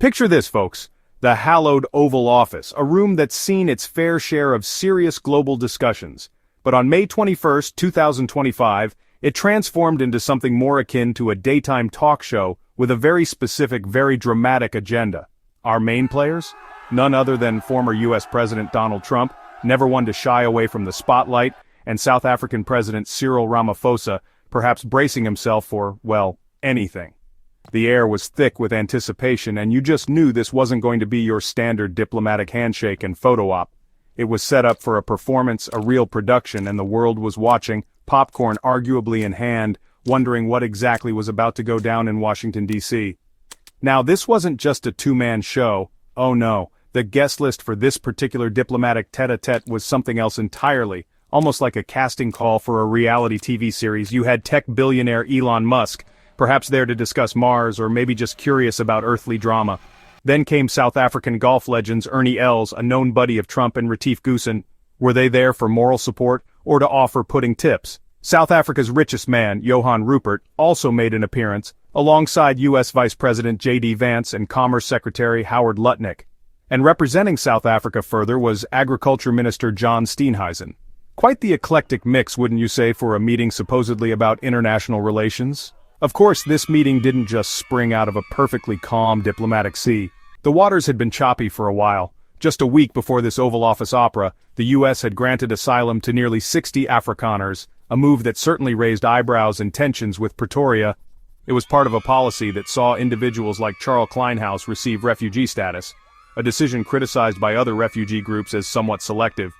Picture this, folks. The hallowed Oval Office, a room that's seen its fair share of serious global discussions. But on May 21, 2025, it transformed into something more akin to a daytime talk show with a very specific, very dramatic agenda. Our main players? None other than former US President Donald Trump, never one to shy away from the spotlight, and South African President Cyril Ramaphosa, perhaps bracing himself for, well, anything. The air was thick with anticipation, and you just knew this wasn't going to be your standard diplomatic handshake and photo op. It was set up for a performance, a real production, and the world was watching, popcorn arguably in hand, wondering what exactly was about to go down in Washington, D.C. Now, this wasn't just a two-man show. Oh no, the guest list for this particular diplomatic tete-a-tete was something else entirely, almost like a casting call for a reality TV series. You had tech billionaire Elon Musk, perhaps there to discuss Mars or maybe just curious about earthly drama. Then came South African golf legends Ernie Els, a known buddy of Trump, and Retief Goosen. Were they there for moral support or to offer pudding tips? South Africa's richest man, Johan Rupert, also made an appearance, alongside U.S. Vice President J.D. Vance and Commerce Secretary Howard Lutnick. And representing South Africa further was Agriculture Minister John Steenhuisen. Quite the eclectic mix, wouldn't you say, for a meeting supposedly about international relations? Of course, this meeting didn't just spring out of a perfectly calm diplomatic sea. The waters had been choppy for a while. Just a week before this Oval Office opera, the U.S. had granted asylum to nearly 60 Afrikaners, a move that certainly raised eyebrows and tensions with Pretoria. It was part of a policy that saw individuals like Charles Kleinhaus receive refugee status, a decision criticized by other refugee groups as somewhat selective.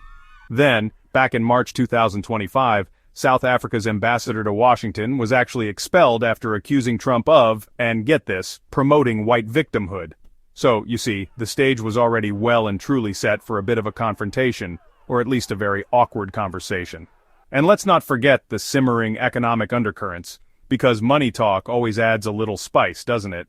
Then, back in March 2025, South Africa's ambassador to Washington was actually expelled after accusing Trump of, and get this, promoting white victimhood. So, you see, the stage was already well and truly set for a bit of a confrontation, or at least a very awkward conversation. And let's not forget the simmering economic undercurrents, because money talk always adds a little spice, doesn't it?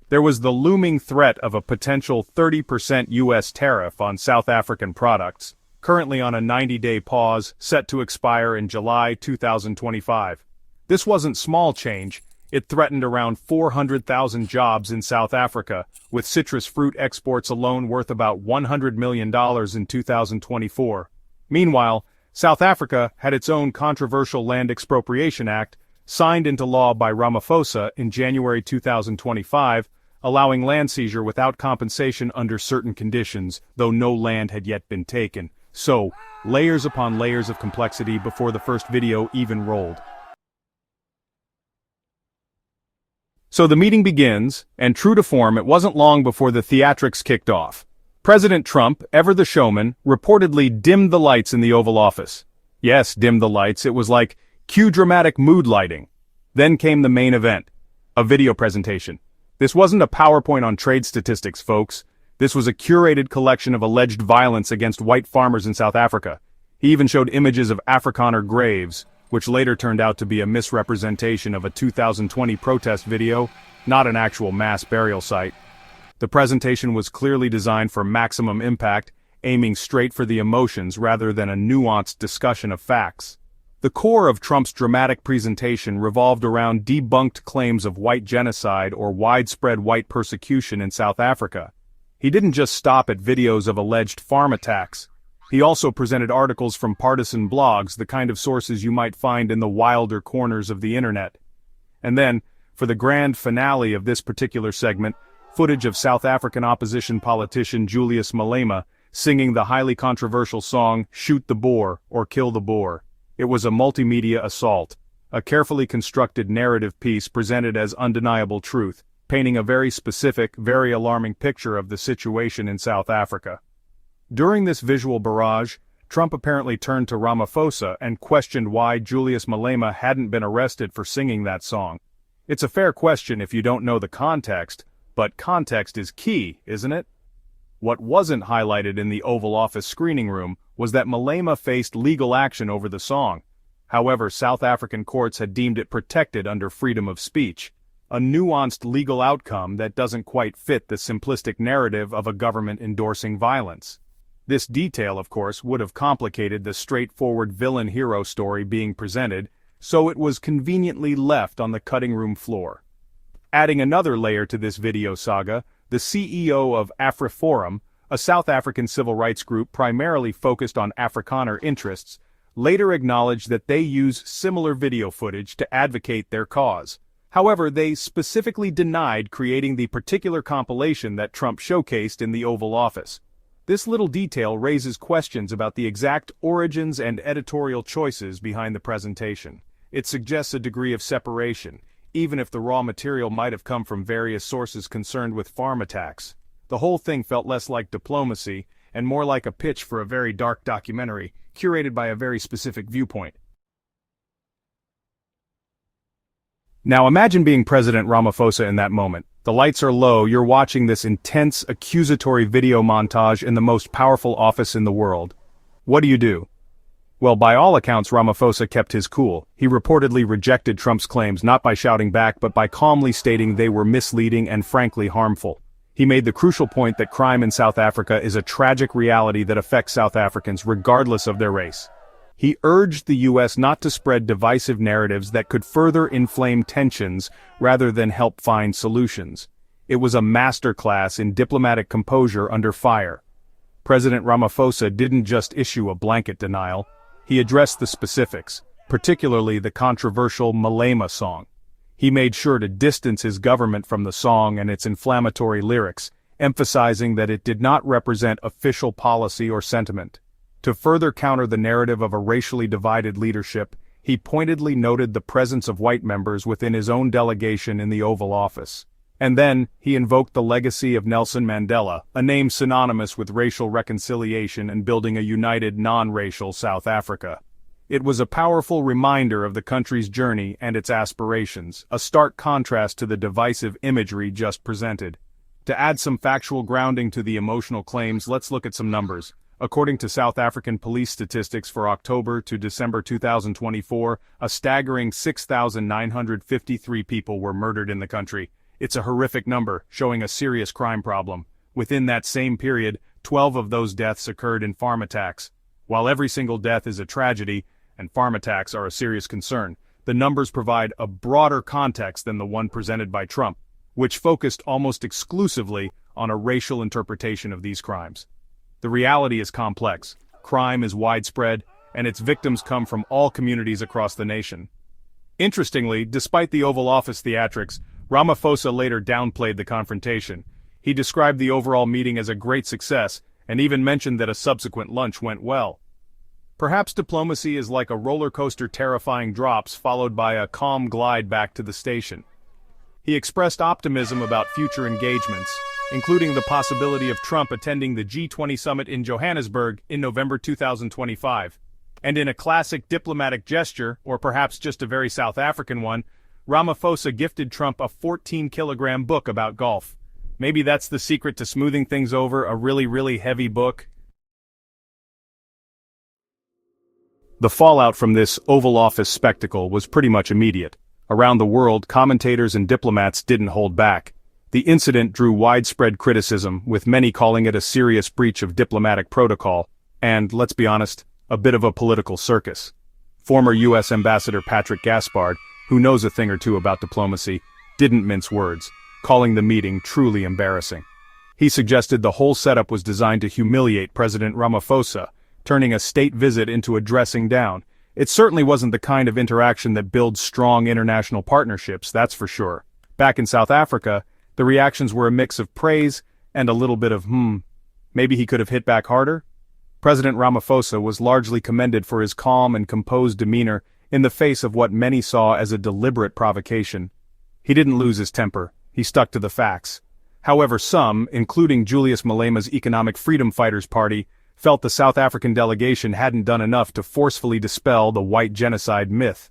There was the looming threat of a potential 30% U.S. tariff on South African products, currently on a 90-day pause, set to expire in July 2025. This wasn't small change. It threatened around 400,000 jobs in South Africa, with citrus fruit exports alone worth about $100 million in 2024. Meanwhile, South Africa had its own controversial Land Expropriation Act, signed into law by Ramaphosa in January 2025, allowing land seizure without compensation under certain conditions, though no land had yet been taken. So, layers upon layers of complexity before the first video even rolled. So the meeting begins, and true to form, it wasn't long before the theatrics kicked off. President Trump, ever the showman, reportedly dimmed the lights in the Oval Office. Yes, dimmed the lights. It was like cue dramatic mood lighting. Then came the main event, a video presentation. This wasn't a PowerPoint on trade statistics, folks. This was a curated collection of alleged violence against white farmers in South Africa. He even showed images of Afrikaner graves, which later turned out to be a misrepresentation of a 2020 protest video, not an actual mass burial site. The presentation was clearly designed for maximum impact, aiming straight for the emotions rather than a nuanced discussion of facts. The core of Trump's dramatic presentation revolved around debunked claims of white genocide or widespread white persecution in South Africa. He didn't just stop at videos of alleged farm attacks. He also presented articles from partisan blogs, the kind of sources you might find in the wilder corners of the internet. And then, for the grand finale of this particular segment, footage of South African opposition politician Julius Malema singing the highly controversial song "Shoot the Boer" or "Kill the Boer." It was a multimedia assault, a carefully constructed narrative piece presented as undeniable truth, painting a very specific, very alarming picture of the situation in South Africa. During this visual barrage, Trump apparently turned to Ramaphosa and questioned why Julius Malema hadn't been arrested for singing that song. It's a fair question if you don't know the context, but context is key, isn't it? What wasn't highlighted in the Oval Office screening room was that Malema faced legal action over the song. However, South African courts had deemed it protected under freedom of speech, a nuanced legal outcome that doesn't quite fit the simplistic narrative of a government endorsing violence. This detail, of course, would have complicated the straightforward villain-hero story being presented, so it was conveniently left on the cutting room floor. Adding another layer to this video saga, the CEO of AfriForum, a South African civil rights group primarily focused on Afrikaner interests, later acknowledged that they use similar video footage to advocate their cause. However, they specifically denied creating the particular compilation that Trump showcased in the Oval Office. This little detail raises questions about the exact origins and editorial choices behind the presentation. It suggests a degree of separation, even if the raw material might have come from various sources concerned with farm attacks. The whole thing felt less like diplomacy and more like a pitch for a very dark documentary, curated by a very specific viewpoint. Now imagine being President Ramaphosa in that moment. The lights are low, you're watching this intense, accusatory video montage in the most powerful office in the world. What do? Well, by all accounts, Ramaphosa kept his cool. He reportedly rejected Trump's claims not by shouting back but by calmly stating they were misleading and frankly harmful. He made the crucial point that crime in South Africa is a tragic reality that affects South Africans regardless of their race. He urged the U.S. not to spread divisive narratives that could further inflame tensions rather than help find solutions. It was a masterclass in diplomatic composure under fire. President Ramaphosa didn't just issue a blanket denial. He addressed the specifics, particularly the controversial Malema song. He made sure to distance his government from the song and its inflammatory lyrics, emphasizing that it did not represent official policy or sentiment. To further counter the narrative of a racially divided leadership, he pointedly noted the presence of white members within his own delegation in the Oval Office. And then, he invoked the legacy of Nelson Mandela, a name synonymous with racial reconciliation and building a united non-racial South Africa. It was a powerful reminder of the country's journey and its aspirations, a stark contrast to the divisive imagery just presented. To add some factual grounding to the emotional claims, let's look at some numbers. According to South African police statistics for October to December 2024, a staggering 6,953 people were murdered in the country. It's a horrific number, showing a serious crime problem. Within that same period, 12 of those deaths occurred in farm attacks. While every single death is a tragedy, and farm attacks are a serious concern, the numbers provide a broader context than the one presented by Trump, which focused almost exclusively on a racial interpretation of these crimes. The reality is complex, crime is widespread, and its victims come from all communities across the nation. Interestingly, despite the Oval Office theatrics, Ramaphosa later downplayed the confrontation. He described the overall meeting as a great success, and even mentioned that a subsequent lunch went well. Perhaps diplomacy is like a roller coaster, terrifying drops followed by a calm glide back to the station. He expressed optimism about future engagements, including the possibility of Trump attending the G20 summit in Johannesburg in November 2025. And in a classic diplomatic gesture, or perhaps just a very South African one, Ramaphosa gifted Trump a 14-kilogram book about golf. Maybe that's the secret to smoothing things over, a really heavy book. The fallout from this Oval Office spectacle was pretty much immediate. Around the world, commentators and diplomats didn't hold back. The incident drew widespread criticism, with many calling it a serious breach of diplomatic protocol, and, let's be honest, a bit of a political circus. Former U.S. Ambassador Patrick Gaspard, who knows a thing or two about diplomacy, didn't mince words, calling the meeting truly embarrassing. He suggested the whole setup was designed to humiliate President Ramaphosa, turning a state visit into a dressing down. It certainly wasn't the kind of interaction that builds strong international partnerships, that's for sure. Back in South Africa, the reactions were a mix of praise and a little bit of maybe he could have hit back harder? President Ramaphosa was largely commended for his calm and composed demeanor in the face of what many saw as a deliberate provocation. He didn't lose his temper, he stuck to the facts. However, some, including Julius Malema's Economic Freedom Fighters Party, felt the South African delegation hadn't done enough to forcefully dispel the white genocide myth.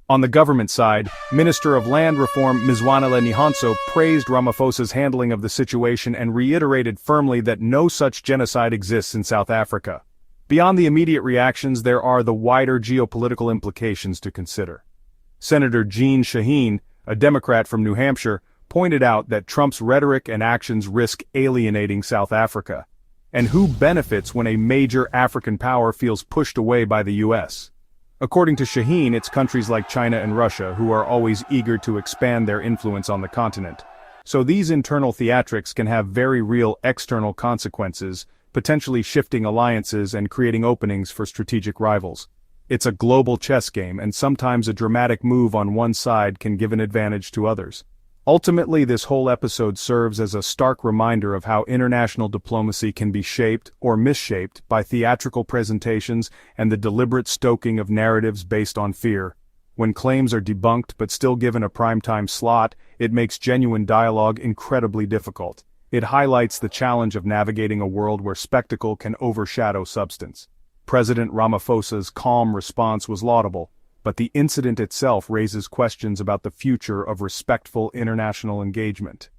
On the government side, Minister of Land Reform Mzwanele Nihonso praised Ramaphosa's handling of the situation and reiterated firmly that no such genocide exists in South Africa. Beyond the immediate reactions, there are the wider geopolitical implications to consider. Senator Jeanne Shaheen, a Democrat from New Hampshire, pointed out that Trump's rhetoric and actions risk alienating South Africa. And who benefits when a major African power feels pushed away by the U.S.? According to Shaheen, it's countries like China and Russia who are always eager to expand their influence on the continent. So these internal theatrics can have very real external consequences, potentially shifting alliances and creating openings for strategic rivals. It's a global chess game, and sometimes a dramatic move on one side can give an advantage to others. Ultimately, this whole episode serves as a stark reminder of how international diplomacy can be shaped or misshaped by theatrical presentations and the deliberate stoking of narratives based on fear. When claims are debunked but still given a primetime slot, it makes genuine dialogue incredibly difficult. It highlights the challenge of navigating a world where spectacle can overshadow substance. President Ramaphosa's calm response was laudable, but the incident itself raises questions about the future of respectful international engagement.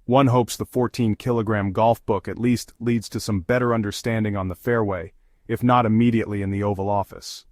One hopes the 14-kilogram golf book at least leads to some better understanding on the fairway, if not immediately in the Oval Office.